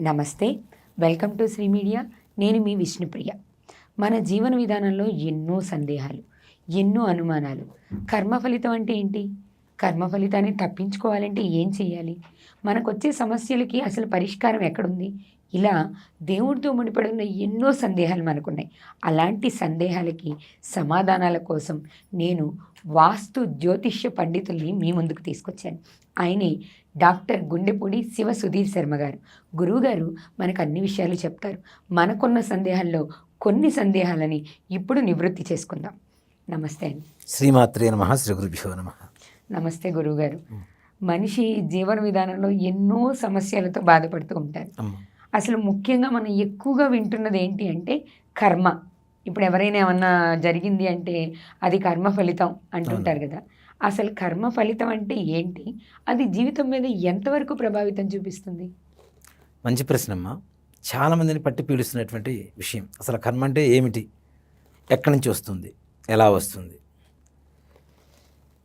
నమస్తే, welcome to Shri media. నేను మీ విష్ణుప్రియ. మన జీవన విధానంలో ఎన్నో సందేహాలు, ఎన్నో అనుమానాలు. కర్మ ఫలితం అంటే ఏంటి? కర్మ ఫలితాన్ని తప్పించుకోవాలంటే ఏం చేయాలి? మనకొచ్చే సమస్యలకి అసలు పరిష్కారం ఎక్కడుంది? ఇలా దేవుడితో ముడిపడి ఉన్న ఎన్నో సందేహాలు మనకున్నాయి. అలాంటి సందేహాలకి సమాధానాల కోసం నేను వాస్తు జ్యోతిష్య పండితుల్ని మీ ముందుకు తీసుకొచ్చాను. ఆయనే డాక్టర్ గుండెపూడి శివ సుధీర్ శర్మ గారు. గురువుగారు మనకు అన్ని విషయాలు చెప్తారు. మనకున్న సందేహాల్లో కొన్ని సందేహాలని ఇప్పుడు నివృత్తి చేసుకుందాం. నమస్తే అండి. శ్రీమాత్రే నమః. శ్రీ గురుభ్యో నమః. నమస్తే గురువుగారు. మనిషి జీవన విధానంలో ఎన్నో సమస్యలతో బాధపడుతూ ఉంటారు. అసలు ముఖ్యంగా మనం ఎక్కువగా వింటున్నది ఏంటి అంటే కర్మ. ఇప్పుడు ఎవరైనా ఏమన్నా జరిగింది అంటే అది కర్మ ఫలితం అంటుంటారు కదా. అసలు కర్మ ఫలితం అంటే ఏంటి? అది జీవితం మీద ఎంతవరకు ప్రభావితం చూపిస్తుంది? మంచి ప్రశ్న అమ్మా. చాలామందిని పట్టి పీడిస్తున్నటువంటి విషయం అసలు కర్మ అంటే ఏమిటి, ఎక్కడి నుంచి వస్తుంది, ఎలా వస్తుంది?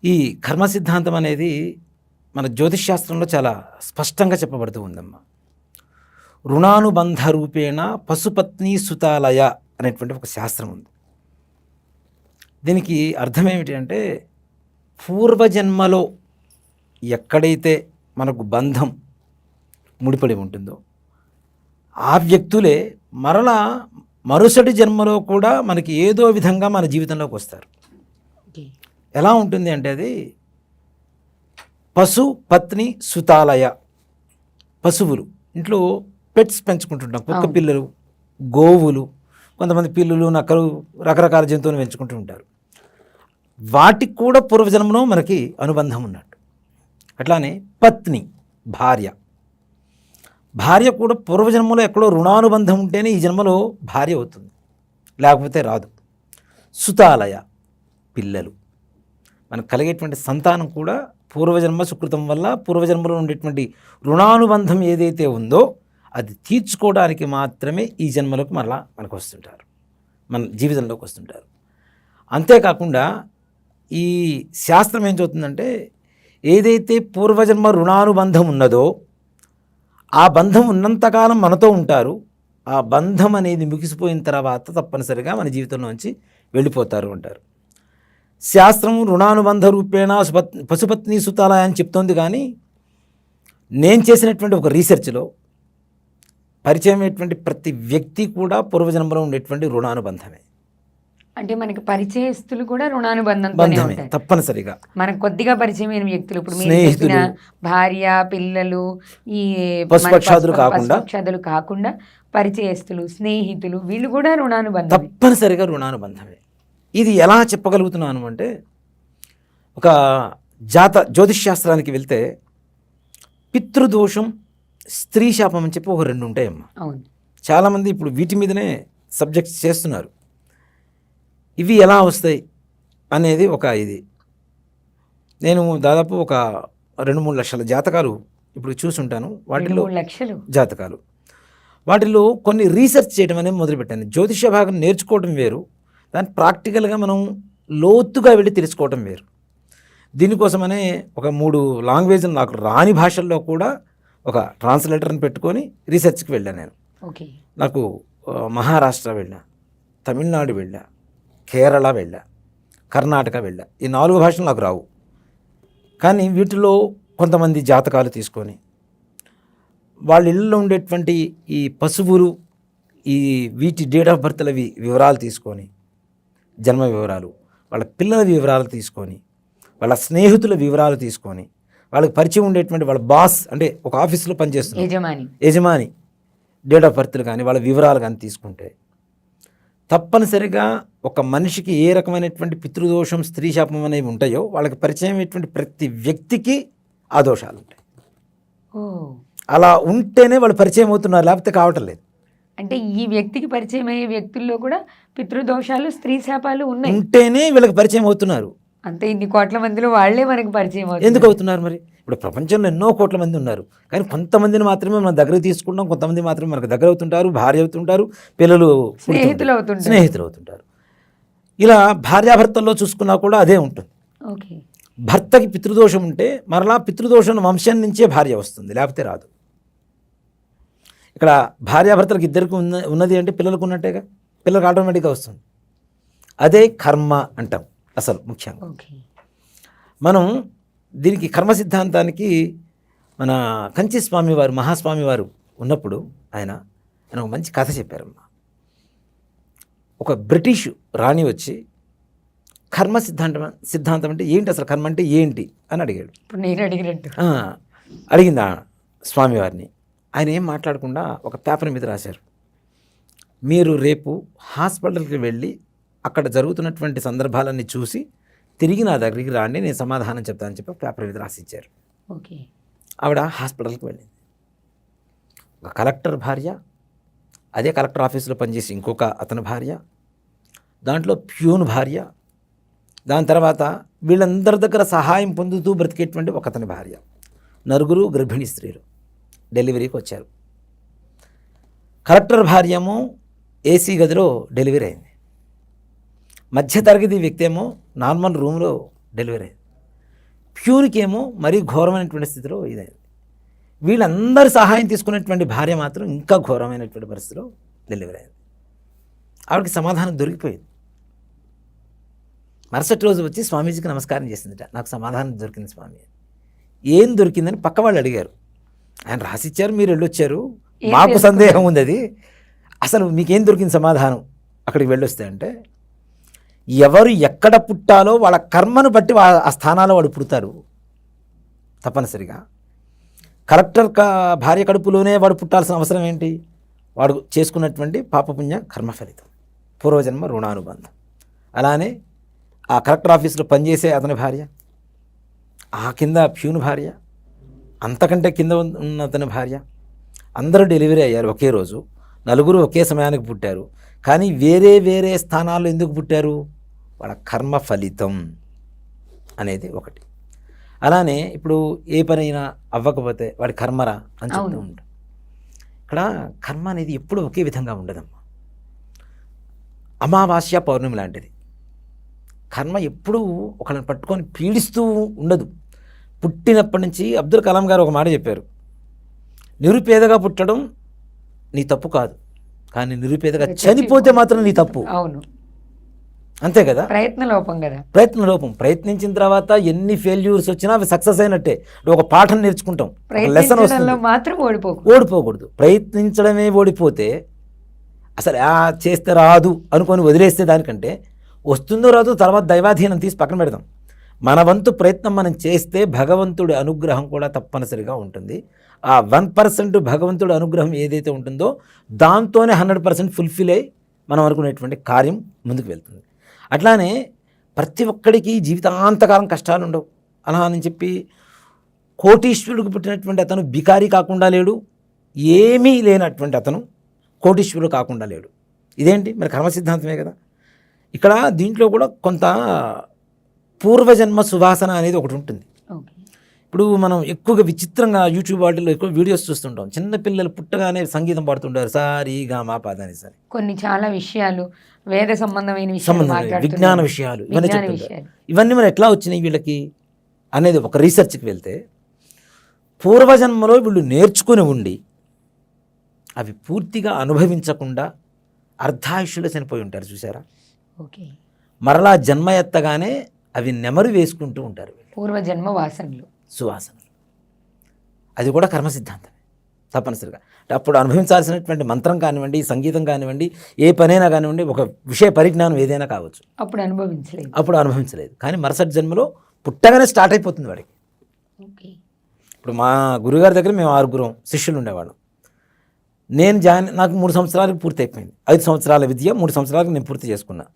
ఈ కర్మ సిద్ధాంతం అనేది మన జ్యోతిష్ శాస్త్రంలో చాలా స్పష్టంగా చెప్పబడుతూ ఉందమ్మా. రుణానుబంధ రూపేణ పశుపత్ని సుతాలయ అనేటువంటి ఒక శాస్త్రం ఉంది. దీనికి అర్థం ఏమిటి అంటే, పూర్వజన్మలో ఎక్కడైతే మనకు బంధం ముడిపడి ఉంటుందో ఆ వ్యక్తులే మరలా మరుసటి జన్మలో కూడా మనకి ఏదో విధంగా మన జీవితంలోకి వస్తారు. ఎలా ఉంటుంది అంటే అది పశు పత్ని సుతాలయ. పశువులు, ఇంట్లో పెట్స్ పెంచుకుంటుంటాం, కుక్క పిల్లలు, గోవులు, కొంతమంది పిల్లులు, నక్కలు, రకరకాల జంతువులు పెంచుకుంటూ ఉంటారు. వాటికి కూడా పూర్వజన్మలో మనకి అనుబంధం ఉన్నట్టు. అట్లానే పత్ని, భార్య. భార్య కూడా పూర్వజన్మలో ఎక్కడో రుణానుబంధం ఉంటేనే ఈ జన్మలో భార్య అవుతుంది, లేకపోతే రాదు. సుతాలయ, పిల్లలు. మనకు కలిగేటువంటి సంతానం కూడా పూర్వజన్మ సుకృతం వల్ల పూర్వజన్మలో ఉండేటువంటి రుణానుబంధం ఏదైతే ఉందో అది తీర్చుకోవడానికి మాత్రమే ఈ జన్మలోకి మరలా మనకు వస్తుంటారు, మన జీవితంలోకి వస్తుంటారు. అంతేకాకుండా ఈ శాస్త్రం ఏం చెబుతుందంటే, ఏదైతే పూర్వజన్మ రుణానుబంధం ఉన్నదో ఆ బంధం ఉన్నంతకాలం మనతో ఉంటారు. ఆ బంధం అనేది ముగిసిపోయిన తర్వాత తప్పనిసరిగా మన జీవితంలోంచి వెళ్ళిపోతారు అంటారు. శాస్త్రం రుణానుబంధ రూపేణ పశుపత్ని సుతాలయ అని చెప్తోంది. కానీ నేను చేసినటువంటి ఒక రీసెర్చ్లో పరిచయం అయ్యేటువంటి ప్రతి వ్యక్తి కూడా పూర్వజన్మలో ఉండేటువంటి రుణానుబంధమే. అంటే మనకి పరిచయస్తులు కూడా రుణానుబంధంతోనే ఉంటారు తప్పనిసరిగా. మనకు కొద్దిగా పరిచయమైన వ్యక్తులు, ఇప్పుడు స్నేహితులు, భార్య, పిల్లలు, ఈ పశుపక్షాదులు కాకుండా పరిచయస్తులు, స్నేహితులు, వీళ్ళు కూడా రుణానుబంధం, తప్పనిసరిగా రుణానుబంధమే. ఇది ఎలా చెప్పగలుగుతున్నాను అంటే, ఒక జ్యోతిష్ శాస్త్రానికి వెళ్తే పితృదోషం, స్త్రీ శాపం అని చెప్పి ఒక రెండు ఉంటాయమ్మా. అవును, చాలామంది ఇప్పుడు వీటి మీదనే సబ్జెక్ట్స్ చేస్తున్నారు. ఇవి ఎలా వస్తాయి అనేది ఒక ఇది. నేను దాదాపు ఒక 2-3 లక్షల జాతకాలు ఇప్పుడు చూసుంటాను. వాటిలో జాతకాలు, వాటిలో కొన్ని రీసెర్చ్ చేయడం అనేది మొదలుపెట్టాను. జ్యోతిష భాగం నేర్చుకోవడం వేరు, దాన్ని ప్రాక్టికల్గా మనం లోతుగా వెళ్ళి తెలుసుకోవటం వేరు. దీనికోసమనే ఒక 3 లాంగ్వేజ్లు నాకు రాని భాషల్లో కూడా ఒక ట్రాన్స్లేటర్ని పెట్టుకొని రీసెర్చ్కి వెళ్ళాను నేను. నాకు మహారాష్ట్ర వెళ్ళా, తమిళనాడు వెళ్ళా, కేరళ వెళ్ళా, కర్ణాటక వెళ్ళా. ఈ 4 భాషలు నాకు రావు. కానీ వీటిలో కొంతమంది జాతకాలు తీసుకొని వాళ్ళ ఇళ్ళలో ఉండేటువంటి ఈ పశువులు, ఈ వీటి డేట్ ఆఫ్ బర్త్ల వివరాలు తీసుకొని, జన్మ వివరాలు, వాళ్ళ పిల్లల వివరాలు తీసుకొని, వాళ్ళ స్నేహితుల వివరాలు తీసుకొని, వాళ్ళకి పరిచయం ఉండేటువంటి వాళ్ళ బాస్ అంటే ఒక ఆఫీసులో పనిచేస్తున్న యజమాని డేట్ ఆఫ్ బర్త్లు కానీ వాళ్ళ వివరాలు కానీ తీసుకుంటే తప్పనిసరిగా ఒక మనిషికి ఏ రకమైనటువంటి పితృదోషం, స్త్రీ శాపం అనేవి ఉంటాయో వాళ్ళకి పరిచయం అయ్యేటువంటి ప్రతి వ్యక్తికి ఆ దోషాలు ఉంటాయి. అలా ఉంటేనే వాళ్ళు పరిచయం అవుతున్నారు, లేకపోతే కావటం లేదు. అంటే ఈ వ్యక్తికి పరిచయం అయ్యే వ్యక్తుల్లో కూడా పితృదోషాలు, స్త్రీ శాపాలు ఉన్నాయి, ఉంటేనే వీళ్ళకి పరిచయం అవుతున్నారు. అంతే, ఇన్ని కోట్ల మందిలో వాళ్ళే మనకి పరిచయం ఎందుకు అవుతున్నారు? మరి ఇప్పుడు ప్రపంచంలో ఎన్నో కోట్ల మంది ఉన్నారు, కానీ కొంతమందిని మాత్రమే మన దగ్గర తీసుకుంటాం, కొంతమంది మాత్రమే మనకు దగ్గర అవుతుంటారు, భార్య అవుతుంటారు, పిల్లలు స్నేహితులు అవుతుంటారు. ఇలా భార్యాభర్తల్లో చూసుకున్నా కూడా అదే ఉంటుంది. భర్తకి పితృదోషం ఉంటే మరలా పితృదోషం వంశం నుంచే భార్య వస్తుంది, లేకపోతే రాదు. ఇక్కడ భార్యాభర్తలకు ఇద్దరికి ఉన్నది అంటే పిల్లలకు ఉన్నట్టేగా, పిల్లలకు ఆటోమేటిక్గా వస్తుంది. అదే కర్మ అంటాం అసలు ముఖ్యంగా. ఓకే. మనం దీనికి కర్మ సిద్ధాంతానికి మన కంచి స్వామి వారు, మహాస్వామి వారు ఉన్నప్పుడు ఆయన ఒక మంచి కథ చెప్పారమ్మా. ఒక బ్రిటిష్ రాణి వచ్చి కర్మ సిద్ధాంతం అంటే ఏంటి, అసలు కర్మ అంటే ఏంటి అని అడిగాడు. ఇప్పుడు నేను అడిగినట్టు అడిగింది ఆ స్వామివారిని. ఆయన ఏం మాట్లాడకుండా ఒక పేపర్ మీద రాశారు, మీరు రేపు హాస్పిటల్కి వెళ్ళి అక్కడ జరుగుతున్నటువంటి సందర్భాలన్నీ చూసి తిరిగి నా దగ్గరికి రాండి, నేను సమాధానం చెప్తానని చెప్పి పేపర్ మీద రాసిచ్చారు. ఓకే. ఆవిడ హాస్పిటల్కి వెళ్ళింది. ఒక కలెక్టర్ భార్య, అదే కలెక్టర్ ఆఫీసులో పనిచేసి ఇంకొక అతని భార్య, దాంట్లో ప్యూన్ భార్య, దాని తర్వాత వీళ్ళందరి దగ్గర సహాయం పొందుతూ బ్రతికేటువంటి ఒక అతని భార్య, నలుగురు గర్భిణీ స్త్రీలు డెలివరీకి వచ్చారు. కలెక్టర్ భార్యేమో ఏసీ గదిలో డెలివరీ అయింది. మధ్యతరగతి వ్యక్తి ఏమో నార్మల్ రూమ్లో డెలివరీ అయింది. ప్యూన్కి ఏమో మరీ ఘోరమైనటువంటి స్థితిలో ఇదైంది. వీళ్ళందరి సహాయం తీసుకునేటువంటి భార్య మాత్రం ఇంకా ఘోరమైనటువంటి పరిస్థితిలో డెలివరీ అయింది. ఆవిడకి సమాధానం దొరికిపోయింది. మరుసటి రోజు వచ్చి స్వామీజీకి నమస్కారం చేసిందిట, నాకు సమాధానం దొరికింది స్వామి. ఏం దొరికిందని పక్క వాళ్ళు అడిగారు. ఆయన రాసిచ్చారు, మీరు వెళ్ళొచ్చారు, మాకు సందేహం ఉంది, అది అసలు మీకేం దొరికింది సమాధానం అక్కడికి వెళ్ళొస్తే అంటే, ఎవరు ఎక్కడ పుట్టాలో వాళ్ళ కర్మను బట్టి ఆ స్థానాల్లో వాడు పుడతారు తప్పనిసరిగా. కలెక్టర్ భార్య కడుపులోనే వాడు పుట్టాల్సిన అవసరం ఏంటి? వాడు చేసుకున్నటువంటి పాపపుణ్య కర్మ ఫలితం, పూర్వజన్మ రుణానుబంధం. అలానే ఆ కలెక్టర్ ఆఫీసులో పనిచేసే అతని భార్య, ఆ కింద ప్యూన్ భార్య, అంతకంటే కింద ఉన్న అతని భార్య, అందరూ డెలివరీ అయ్యారు ఒకే రోజు, నలుగురు ఒకే సమయానికి పుట్టారు. కానీ వేరే వేరే స్థానాల్లో ఎందుకు పుట్టారు? వాళ్ళ కర్మ ఫలితం అనేది ఒకటి. అలానే ఇప్పుడు ఏ పనైనా అవ్వకపోతే వాడి కర్మరా అని చెప్తూ ఉంటాం. ఇక్కడ కర్మ అనేది ఎప్పుడు ఒకే విధంగా ఉండదమ్మా. అమావాస్య పౌర్ణమి లాంటిది. కర్మ ఎప్పుడూ ఒకళ్ళని పట్టుకొని పీడిస్తూ ఉండదు. పుట్టినప్పటి నుంచి అబ్దుల్ కలాం గారు ఒక మాట చెప్పారు, నిరుపేదగా పుట్టడం నీ తప్పు కాదు, కానీ నిరుపేదగా చనిపోతే మాత్రం నీ తప్పు. అవును, అంతే కదా. ప్రయత్నలోపం కదా. ప్రయత్నలోపం. ప్రయత్నించిన తర్వాత ఎన్ని ఫెయిల్యూర్స్ వచ్చినా అవి సక్సెస్ అయినట్టే. ఒక పాఠం నేర్చుకుంటాం, లెసన్ వస్తుంది. మాత్రం ఓడిపోకూడదు. ప్రయత్నించడమే ఓడిపోతే అసలు చేస్తే రాదు అనుకొని వదిలేస్తే దానికంటే వస్తుందో రాదు తర్వాత దైవాధీనం తీసి పక్కన పెడదాం. మన వంతు ప్రయత్నం మనం చేస్తే భగవంతుడి అనుగ్రహం కూడా తప్పనిసరిగా ఉంటుంది. ఆ 1% భగవంతుడి అనుగ్రహం ఏదైతే ఉంటుందో దాంతోనే 100% ఫుల్ఫిల్ అయ్యి మనం అనుకునేటువంటి కార్యం ముందుకు వెళ్తుంది. అట్లానే ప్రతి ఒక్కడికి జీవితాంతకాలం కష్టాలు ఉండవు. అలా అని చెప్పి కోటీశ్వరుడికి పుట్టినటువంటి అతను బికారీ కాకుండా లేడు, ఏమీ లేనటువంటి అతను కోటీశ్వరుడు కాకుండా లేడు. ఇదేంటి మరి? కర్మ సిద్ధాంతమే కదా. ఇక్కడ దీంట్లో కూడా కొంత పూర్వజన్మ సువాసన అనేది ఒకటి ఉంటుంది. ఇప్పుడు మనం ఎక్కువగా విచిత్రంగా యూట్యూబ్ వాటిల్లో ఎక్కువ వీడియోస్ చూస్తుంటాం. చిన్నపిల్లలు పుట్టగానే సంగీతం పాడుతుంటారు, సారీ గా మా పాదని సరే. కొన్ని చాలా విషయాలు వేద సంబంధమైన విషయాలు, విజ్ఞాన విషయాలు ఇవన్నీ చెప్తుంటారు. ఇవన్నీ మరి ఎట్లా వచ్చినాయి వీళ్ళకి అనేది ఒక రీసెర్చ్కి వెళ్తే, పూర్వజన్మలో వీళ్ళు నేర్చుకుని ఉండి అవి పూర్తిగా అనుభవించకుండా అర్ధాయుష్యులో చనిపోయి ఉంటారు చూసారా. ఓకే. మరలా జన్మ ఎత్తగానే అవి నెమరు వేసుకుంటూ ఉంటారు. పూర్వజన్మ వాసనలు, సువాసనలు. అది కూడా కర్మ సిద్ధాంతమే తప్పనిసరిగా. అప్పుడు అనుభవించాల్సినటువంటి మంత్రం కానివ్వండి, సంగీతం కానివ్వండి, ఏ పనైనా కానివ్వండి, ఒక విషయ పరిజ్ఞానం ఏదైనా కావచ్చు, అప్పుడు అనుభవించలేదు. కానీ మరుసటి జన్మలో పుట్టగానే స్టార్ట్ అయిపోతుంది వాడికి. ఇప్పుడు మా గురుగారి దగ్గర మేము 6 శిష్యులు ఉండేవాళ్ళం. నేను నాకు 3 సంవత్సరాలకు పూర్తి అయిపోయింది. 5 సంవత్సరాల విద్య 3 సంవత్సరాలకు నేను పూర్తి చేసుకున్నా.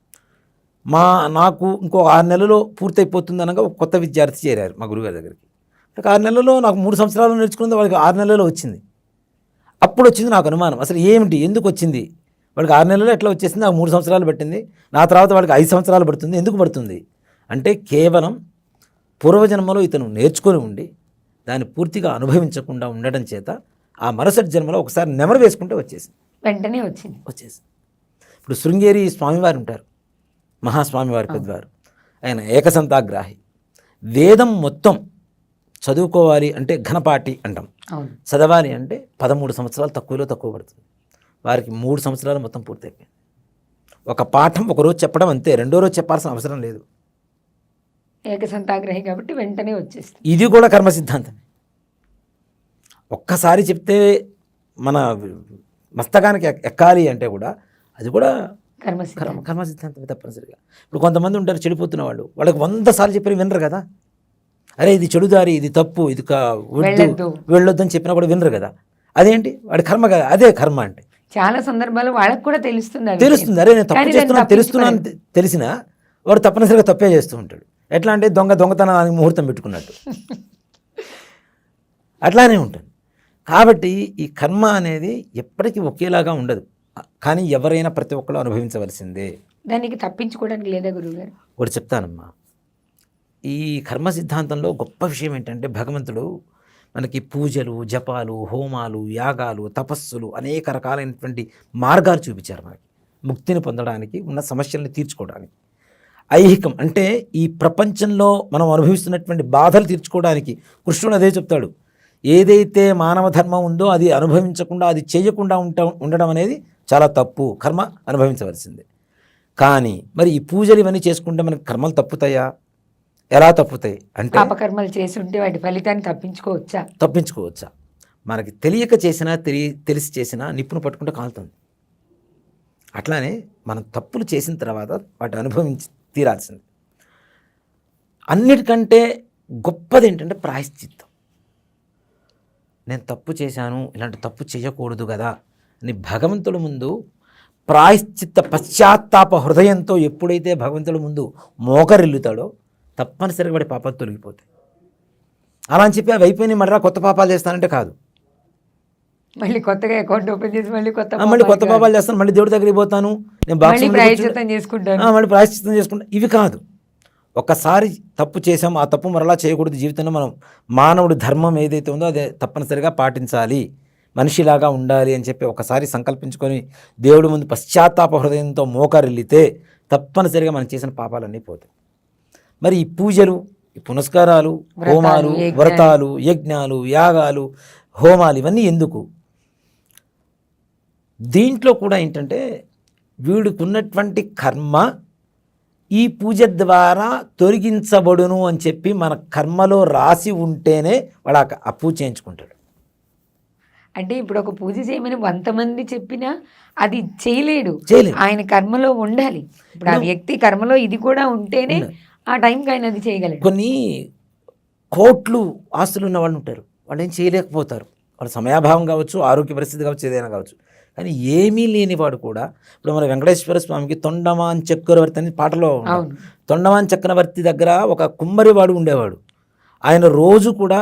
నాకు ఇంకో 6 నెలల్లో పూర్తయిపోతుంది అనగా ఒక కొత్త విద్యార్థి చేరారు మా గురుగారి దగ్గరికి. 6 నెలల్లో నాకు 3 సంవత్సరాలు నేర్చుకున్నది వాడికి 6 నెలల్లో వచ్చింది. అప్పుడు వచ్చింది నాకు అనుమానం, అసలు ఏమిటి, ఎందుకు వచ్చింది వాడికి 6 నెలల్లో ఎట్లా వచ్చేసింది? నాకు 3 సంవత్సరాలు పట్టింది, నా తర్వాత వాడికి 5 సంవత్సరాలు పడుతుంది, ఎందుకు పడుతుంది అంటే కేవలం పూర్వజన్మలో ఇతను నేర్చుకొని ఉండి దాన్ని పూర్తిగా అనుభవించకుండా ఉండడం చేత ఆ మరుసటి జన్మలో ఒకసారి నెమరు వేసుకుంటే వెంటనే వచ్చేసింది. ఇప్పుడు శృంగేరి స్వామివారు ఉంటారు, మహాస్వామివారి పెద్దవారు. ఆయన ఏకసంతాగ్రాహి. వేదం మొత్తం చదువుకోవాలి అంటే ఘనపాటి అంటాం, అవును. చదవాలి అంటే 13 సంవత్సరాలు తక్కువ పడుతుంది. వారికి 3 సంవత్సరాలు మొత్తం పూర్తయిపోయింది. ఒక పాఠం ఒకరోజు చెప్పడం అంతే, రెండో రోజు చెప్పాల్సిన అవసరం లేదు. ఏకసంతాగ్రహి కాబట్టి వెంటనే వచ్చేస్తుంది. ఇది కూడా కర్మ సిద్ధాంతమే. ఒక్కసారి చెప్తే మన మస్తకానికి ఎక్కాలి అంటే కూడా అది కూడా కర్మ సిద్ధాంతమే తప్పనిసరిగా. ఇప్పుడు కొంతమంది ఉంటారు చెడిపోతున్న వాళ్ళు, వాళ్ళకి 100 సార్లు చెప్పి వినరు కదా. అరే ఇది చెడుదారి, ఇది తప్పు, ఇది వెళ్ళొద్దు అని చెప్పినా కూడా వినరు కదా. అదేంటి వాడి కర్మ కదా, అదే కర్మ అంటే. చాలా సందర్భాలు వాళ్ళకి కూడా తెలుస్తుంది. అరే నేను తప్పు చేస్తున్నాను తెలుస్తున్నాను తెలిసినా వాడు తప్పనిసరిగా తప్పే చేస్తూ ఉంటాడు. ఎట్లా అంటే దొంగతనానికి ముహూర్తం పెట్టుకున్నట్టు అట్లానే ఉంటుంది. కాబట్టి ఈ కర్మ అనేది ఎప్పటికీ ఒకేలాగా ఉండదు, కానీ ఎవరైనా ప్రతి ఒక్కరు అనుభవించవలసిందే. దానికి తప్పించుకోవడానికి లేదా గురువుగారు? ఒకటి చెప్తానమ్మా, ఈ కర్మ సిద్ధాంతంలో గొప్ప విషయం ఏంటంటే భగవంతుడు మనకి పూజలు, జపాలు, హోమాలు, యాగాలు, తపస్సులు అనేక రకాలైనటువంటి మార్గాలు చూపించారు మనకి ముక్తిని పొందడానికి, ఉన్న సమస్యల్ని తీర్చుకోవడానికి. ఐహికం అంటే ఈ ప్రపంచంలో మనం అనుభవిస్తున్నటువంటి బాధలు తీర్చుకోవడానికి కృష్ణుడు అదే చెప్తాడు. ఏదైతే మానవ ధర్మం ఉందో అది అనుభవించకుండా, అది చేయకుండా ఉండడం అనేది చాలా తప్పు, కర్మ అనుభవించవలసిందే. కానీ మరి ఈ పూజలు ఇవన్నీ చేసుకుంటే మనకి కర్మలు తప్పుతాయా? ఎలా తప్పుతాయి అంటే పాపకర్మలు చేసి ఉంటే వాటి ఫలితాన్ని తప్పించుకోవచ్చా? మనకి తెలియక చేసినా తెలిసి చేసినా నిప్పును పట్టుకుంటే కాలుతుంది. అట్లానే మనం తప్పులు చేసిన తర్వాత వాటి అనుభవించి తీరాల్సింది. అన్నిటికంటే గొప్పది ఏంటంటే ప్రాయశ్చిత్తం. నేను తప్పు చేశాను, ఇలాంటి తప్పు చేయకూడదు కదా అని భగవంతుడి ముందు ప్రాయశ్చిత్త పశ్చాత్తాప హృదయంతో ఎప్పుడైతే భగవంతుడి ముందు మోకరిల్లుతాడో తప్పనిసరిగా వాడి పాపాలు తొలగిపోతాయి. అలా అని చెప్పి అవి అయిపోయినాయి మళ్ళీ కొత్త పాపాలు చేస్తానంటే కాదు. మళ్ళీ కొత్తగా అకౌంట్ ఓపెన్ చేసి మళ్ళీ కొత్త పాపాలు చేస్తాను, మళ్ళీ దేవుడి దగ్గరికి పోతాను, నేను ప్రాయశ్చిత్తం చేసుకుంటాను, మళ్ళీ ప్రాయశ్చిత్తం చేసుకుంటాను, ఇవి కాదు. ఒక్కసారి తప్పు చేసాం, ఆ తప్పు మరలా చేయకూడదు. జీవితంలో మనం మానవుడి ధర్మం ఏదైతే ఉందో అదే తప్పనిసరిగా పాటించాలి, మనిషిలాగా ఉండాలి అని చెప్పి ఒకసారి సంకల్పించుకొని దేవుడి ముందు పశ్చాత్తాప హృదయంతో మోకరిల్లితే తప్పనిసరిగా మనం చేసిన పాపాలన్నీ పోతాయి. మరి ఈ పూజలు, ఈ పునస్కారాలు, హోమాలు, వ్రతాలు, యజ్ఞాలు, యాగాలు, హోమాలు ఇవన్నీ ఎందుకు? దీంట్లో కూడా ఏంటంటే వీడికి ఉన్నటువంటి కర్మ ఈ పూజ ద్వారా తొలగించబడును అని చెప్పి మన కర్మలో రాసి ఉంటేనే వాడు ఆ పూజ చేయించుకుంటాడు. అంటే ఇప్పుడు ఒక పూజ చేయమని 100 మంది చెప్పినా అది చేయలేడు, ఆయన కర్మలో ఉండాలి. ఇప్పుడు ఆ వ్యక్తి కర్మలో ఇది కూడా ఉంటేనే ఆ టైంకి ఆయన అది చేయగలడు. కొన్ని కోట్లు ఆస్తులు ఉన్న వాళ్ళు ఉంటారు, వాళ్ళు ఏం చేయలేకపోతారు. వాళ్ళ సమయాభావం కావచ్చు, ఆరోగ్య పరిస్థితి కావచ్చు, ఏదైనా కావచ్చు. కానీ ఏమీ లేనివాడు కూడా, ఇప్పుడు మన వెంకటేశ్వర స్వామికి తొండమాన్ చక్రవర్తి అని పాటలో, తొండమాన్ చక్రవర్తి దగ్గర ఒక కుమ్మరివాడు ఉండేవాడు. ఆయన రోజు కూడా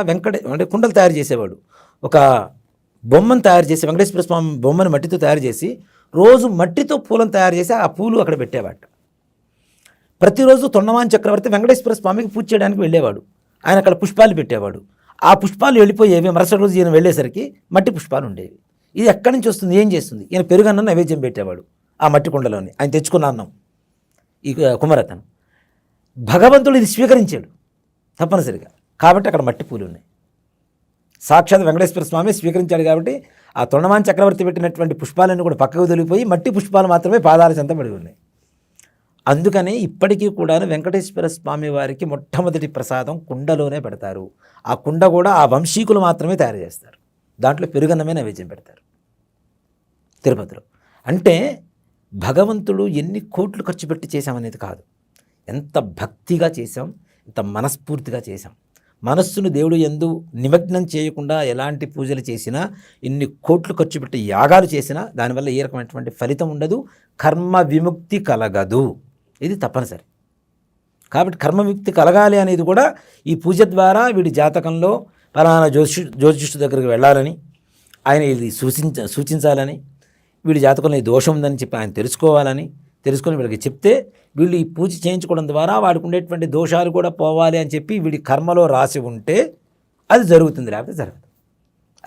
అంటే కుండలు తయారు చేసేవాడు. ఒక బొమ్మను తయారు చేసి, వెంకటేశ్వర స్వామి బొమ్మను మట్టితో తయారు చేసి రోజు మట్టితో పూలను తయారు చేసి ఆ పూలు అక్కడ పెట్టేవాడు. ప్రతిరోజు తొండమాన్ చక్రవర్తి వెంకటేశ్వర స్వామికి పూజ చేయడానికి వెళ్ళేవాడు. ఆయన అక్కడ పుష్పాలు పెట్టేవాడు. ఆ పుష్పాలు వెళ్ళిపోయేవి. మరుసటి రోజు ఈయన వెళ్ళేసరికి మట్టి పుష్పాలు ఉండేవి. ఇది ఎక్కడి నుంచి వస్తుంది, ఏం చేస్తుంది? ఈయన పెరుగన్నం నైవేద్యం పెట్టేవాడు ఆ మట్టి కుండలోని, ఆయన తెచ్చుకున్న అన్నం. ఈ కుమరతను భగవంతుడు ఇది స్వీకరించాడు తప్పనిసరిగా. కాబట్టి అక్కడ మట్టి పూలు ఉన్నాయి. సాక్షాత్ వెంకటేశ్వర స్వామి స్వీకరించాడు. కాబట్టి ఆ తొండమాన్ చక్రవర్తి పెట్టినటువంటి పుష్పాలన్నీ కూడా పక్కకు తొలిగిపోయి మట్టి పుష్పాలు మాత్రమే పాదాల చెంత పడి ఉన్నాయి. అందుకని ఇప్పటికీ కూడా వెంకటేశ్వర స్వామి వారికి మొట్టమొదటి ప్రసాదం కుండలోనే పెడతారు. ఆ కుండ కూడా ఆ వంశీకులు మాత్రమే తయారు చేస్తారు. దాంట్లో పెరుగన్నమే నైవేద్యం పెడతారు తిరుపతిలో. అంటే భగవంతుడు ఎన్ని కోట్లు ఖర్చు పెట్టి చేశామనేది కాదు, ఎంత భక్తిగా చేశాం, ఎంత మనస్ఫూర్తిగా చేశాం. మనస్సును దేవుడు యందు నిమగ్నం చేయకుండా ఎలాంటి పూజలు చేసినా, ఎన్ని కోట్లు ఖర్చు పెట్టి యాగాలు చేసినా దానివల్ల ఏ రకమైనటువంటి ఫలితం ఉండదు, కర్మ విముక్తి కలగదు. ఇది తప్పనిసరి. కాబట్టి కర్మ విముక్తి కలగాలి అనేది కూడా ఈ పూజ ద్వారా వీడి జాతకంలో ఫలానా జ్యోతిష్యుడి దగ్గరికి వెళ్ళాలని, ఆయన ఇది సూచించాలని, వీడి జాతకంలో ఈ దోషం ఉందని చెప్పి ఆయన తెలుసుకొని వీళ్ళకి చెప్తే వీళ్ళు ఈ పూజ చేయించుకోవడం ద్వారా వాడికి ఉండేటువంటి దోషాలు కూడా పోవాలి అని చెప్పి వీడి కర్మలో రాసి ఉంటే అది జరుగుతుంది, లేకపోతే జరగదు.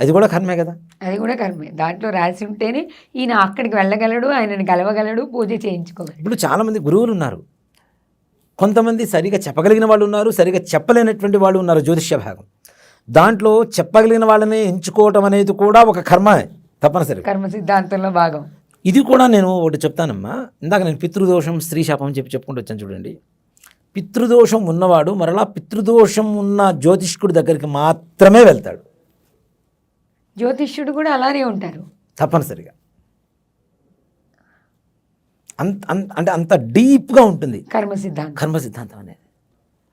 అది కూడా కర్మే కదా, అది కూడా కర్మే. దాంట్లో రాసి ఉంటేనే ఈయన అక్కడికి వెళ్ళగలడు, ఆయనని కలవగలడు, పూజ చేయించుకోగలడు. ఇప్పుడు చాలామంది గురువులు ఉన్నారు, కొంతమంది సరిగా చెప్పగలిగిన వాళ్ళు ఉన్నారు, సరిగా చెప్పలేనటువంటి వాళ్ళు ఉన్నారు జ్యోతిష్య భాగం. దాంట్లో చెప్పగలిగిన వాళ్ళని ఎంచుకోవటం అనేది కూడా ఒక కర్మ తప్పనిసరిగా. కర్మ సిద్ధాంతంలో భాగం. ఇది కూడా నేను ఒకటి చెప్తానమ్మా. ఇందాక నేను పితృదోషం స్త్రీ శాపం అని చెప్పుకుంటూ వచ్చాను చూడండి. పితృదోషం ఉన్నవాడు మరలా పితృదోషం ఉన్న జ్యోతిష్కుడి దగ్గరికి మాత్రమే వెళ్తాడు. జ్యోతిష్యుడు కూడా అలానే ఉంటారు తప్పనిసరిగా. అంటే అంత డీప్గా ఉంటుంది కర్మ సిద్ధాంతం అనేది.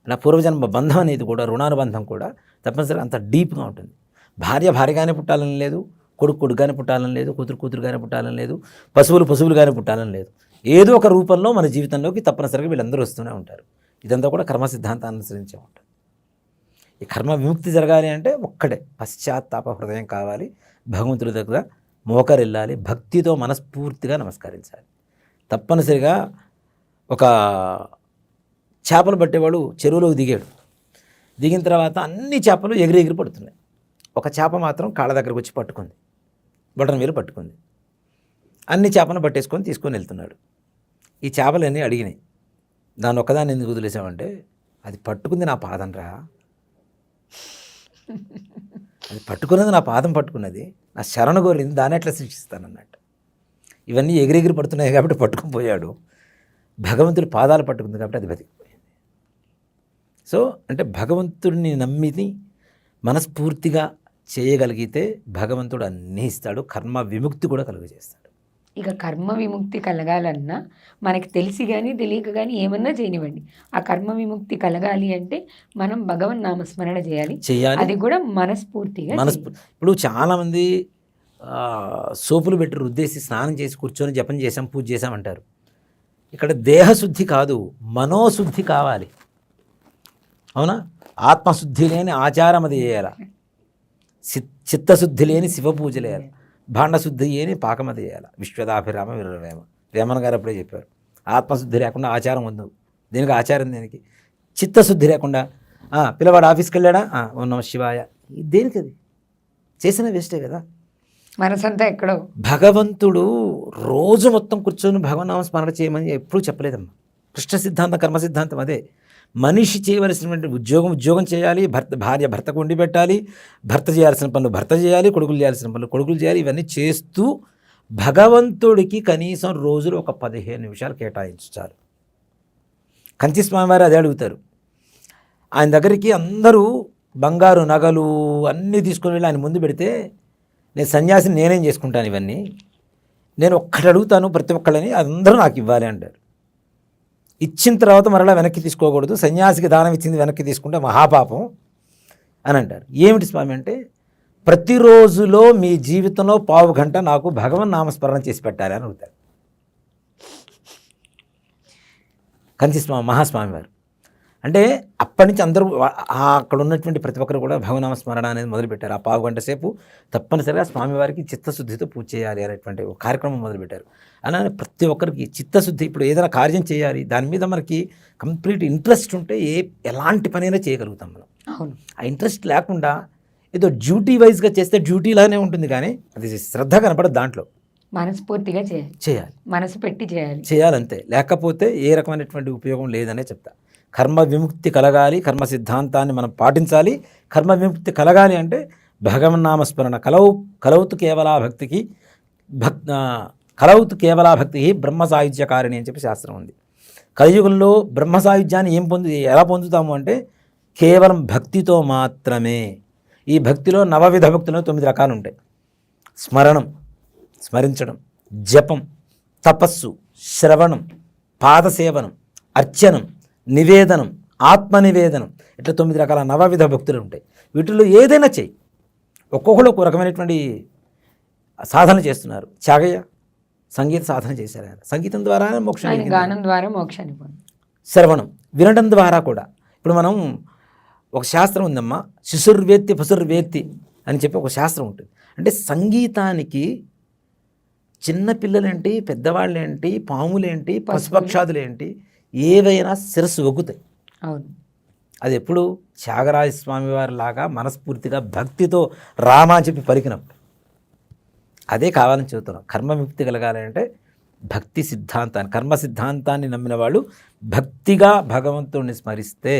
నా పూర్వజన్మ బంధం అనేది కూడా, రుణానుబంధం కూడా తప్పనిసరిగా అంత డీప్గా ఉంటుంది. భార్యగానే పుట్టాలని లేదు, కొడుకుగానే పుట్టాలని లేదు, కూతురుగానే పుట్టాలని లేదు, పశువులుగానే పుట్టాలని లేదు. ఏదో ఒక రూపంలో మన జీవితంలోకి తప్పనిసరిగా వీళ్ళందరూ వస్తూనే ఉంటారు. ఇదంతా కూడా కర్మ సిద్ధాంతాన్ని అనుసరించే ఉంటుంది. ఈ కర్మ విముక్తి జరగాలి అంటే ఒక్కటే, పశ్చాత్తాప హృదయం కావాలి, భగవంతుడి దగ్గర మోకరిల్లాలి, భక్తితో మనస్ఫూర్తిగా నమస్కరించాలి. తప్పనిసరిగా ఒక చేపలు పట్టేవాడు చెరువులోకి దిగిన తర్వాత అన్ని చేపలు ఎగిరి పడుతున్నాయి. ఒక చేప మాత్రం కాళ్ళ దగ్గరకు వచ్చి పట్టుకుంది, బొటన వేలు పట్టుకుంది. అన్ని చేపలను పట్టేసుకొని తీసుకొని వెళ్తున్నాడు. ఈ చేపలన్నీ అడిగినాయి, దాన్ని ఒక్కదాన్ని ఎందుకు వదిలేసామంటే, అది పట్టుకుంది నా పాదం రా, అది పట్టుకున్నది నా పాదం పట్టుకున్నది, నా శరణ కోరింది, దాన్ని ఎట్లా శిక్షిస్తానన్నట్టు. ఇవన్నీ ఎగిరెగిరి పడుతున్నాయి కాబట్టి పట్టుకుని పోయాడు. భగవంతుడి పాదాలు పట్టుకుంది కాబట్టి అది బతికిపోయింది. సో అంటే భగవంతుడిని నమ్మిని మనస్ఫూర్తిగా చేయగలిగితే భగవంతుడు అన్నీ ఇస్తాడు, కర్మ విముక్తి కూడా కలుగజేస్తాడు. ఇక కర్మ విముక్తి కలగాలన్నా మనకి తెలిసి కానీ తెలియక కానీ ఏమన్నా చేయనివ్వండి, ఆ కర్మ విముక్తి కలగాలి అంటే మనం భగవన్ నామస్మరణ చేయాలి. అది కూడా మనస్ఫూర్తిగా. ఇప్పుడు చాలామంది సోపులు పెట్టి రుద్దేసి స్నానం చేసి కూర్చొని జపం చేసాం, పూజ చేసామంటారు. ఇక్కడ దేహశుద్ధి కాదు, మనోశుద్ధి కావాలి. అవునా? ఆత్మశుద్ధి లేని ఆచారం అది చేయాలి, చిత్తశుద్ధి లేని శివపూజ చేయాలి, భాండశుద్ధి లేని పాకం అది చేయాలి. విశ్వదాభిరామ విరవేమ వేమన గారు అప్పుడే చెప్పారు. ఆత్మశుద్ధి లేకుండా ఆచారం వద్దు. దీనికి ఆచారం దేనికి? చిత్తశుద్ధి లేకుండా పిల్లవాడు ఆఫీస్కి వెళ్ళాడా, ఓ నమ శివాయ, దేనికి? అది చేసిన వేస్టే కదా. మనసంతా ఎక్కడో. భగవంతుడు రోజు మొత్తం కూర్చొని భగవన్నామ స్మరణ చేయమని ఎప్పుడూ చెప్పలేదమ్మా. కృష్ణ సిద్ధాంతం, కర్మ సిద్ధాంతం అదే. మనిషి చేయవలసినటువంటి ఉద్యోగం చేయాలి, భార్య భర్తకు వండి పెట్టాలి, భర్త చేయాల్సిన పనులు భర్త చేయాలి, కొడుకులు చేయాల్సిన పనులు కొడుకులు చేయాలి. ఇవన్నీ చేస్తూ భగవంతుడికి కనీసం రోజులు ఒక 15 నిమిషాలు కేటాయించాలి. కంచి స్వామివారు అదే అడుగుతారు. ఆయన దగ్గరికి అందరూ బంగారు నగలు అన్నీ తీసుకొని వెళ్ళి ఆయన ముందు పెడితే, నేను సన్యాసిని నేనేం చేసుకుంటాను, ఇవన్నీ నేను ఒక్కటి అడుగుతాను ప్రతి ఒక్కళ్ళని, అందరూ నాకు ఇవ్వాలి అంటారు. ఇచ్చిన తర్వాత మరలా వెనక్కి తీసుకోకూడదు, సన్యాసికి దానం ఇచ్చింది వెనక్కి తీసుకుంటే మహాపాపం అని అంటారు. ఏమిటి స్వామి అంటే, ప్రతిరోజులో మీ జీవితంలో 15 గంట నాకు భగవన్ నామస్మరణ చేసి పెట్టాలి అని అడుగుతారు కంచి మహాస్వామి వారు. అంటే అప్పటి నుంచి అందరూ అక్కడ ఉన్నటువంటి ప్రతి ఒక్కరు కూడా భగవనామస్మరణ అనేది మొదలుపెట్టారు. ఆ 15 గంట సేపు తప్పనిసరిగా స్వామివారికి చిత్తశుద్ధితో పూజ చేయాలి అనేటువంటి ఒక కార్యక్రమం మొదలుపెట్టారు. అలానే ప్రతి ఒక్కరికి చిత్తశుద్ధి, ఇప్పుడు ఏదైనా కార్యం చేయాలి దాని మీద మనకి కంప్లీట్ ఇంట్రెస్ట్ ఉంటే ఎలాంటి పనైనా చేయగలుగుతాం మనం. అవును. ఆ ఇంట్రెస్ట్ లేకుండా ఏదో డ్యూటీ వైజ్గా చేస్తే డ్యూటీలానే ఉంటుంది, కానీ అది శ్రద్ధ కనపడదు దాంట్లో. మనస్ఫూర్తిగా చేయాలి, మనసు పెట్టి చేయాలంతే. లేకపోతే ఏ రకమైనటువంటి ఉపయోగం లేదనే చెప్తా. కర్మ విముక్తి కలగాలి, కర్మ సిద్ధాంతాన్ని మనం పాటించాలి. కర్మ విముక్తి కలగాలి అంటే భగవన్నామస్మరణ కలౌతు కేవలా భక్తికి కలౌతు కేవలా భక్తి బ్రహ్మ సాయుధ్యకారిణి అని చెప్పి శాస్త్రం ఉంది. కలియుగంలో బ్రహ్మ సాయుధ్యాన్ని ఎలా పొందుతాము అంటే కేవలం భక్తితో మాత్రమే. ఈ భక్తిలో నవవిధ భక్తుల్లో 9 రకాలు ఉంటాయి. స్మరించడం, జపం, తపస్సు, శ్రవణం, పాదసేవనం, అర్చనం, నివేదనం, ఆత్మనివేదనం, ఇట్లా 9 రకాల నవవిధ భక్తులు ఉంటాయి. వీటిల్లో ఏదైనా చేయి. ఒక్కొక్కరు ఒక రకమైనటువంటి సాధన చేస్తున్నారు. త్యాగయ్య సంగీత సాధన చేశారు. ఆయన సంగీతం ద్వారా మోక్షాన్ని, గానం ద్వారా మోక్షాన్ని పొందారు. శ్రవణం, వినడం ద్వారా కూడా. ఇప్పుడు మనం ఒక శాస్త్రం ఉందమ్మా, శిశుర్వేత్తి పశుర్వేత్తి అని చెప్పి ఒక శాస్త్రం ఉంటుంది. అంటే సంగీతానికి చిన్నపిల్లలేంటి, పెద్దవాళ్ళేంటి, పాములేంటి, పశుపక్షాదులేంటి, ఏవైనా శిరస్సు ఒగ్గుతాయి. అవును. అది ఎప్పుడు త్యాగరాజ స్వామి వారి లాగా మనస్ఫూర్తిగా భక్తితో రామ అని చెప్పి పలికినప్పుడు. అదే కావాలని చెబుతున్నాం. కర్మ విముక్తి కలగాలంటే భక్తి సిద్ధాంతాన్ని, కర్మ సిద్ధాంతాన్ని నమ్మిన వాళ్ళు భక్తిగా భగవంతుడిని స్మరిస్తే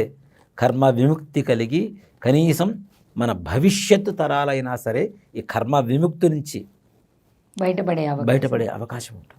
కర్మ విముక్తి కలిగి కనీసం మన భవిష్యత్తు తరాలైనా సరే ఈ కర్మ విముక్తి నుంచి బయటపడే అవకాశం బయటపడే అవకాశం ఉంటుంది.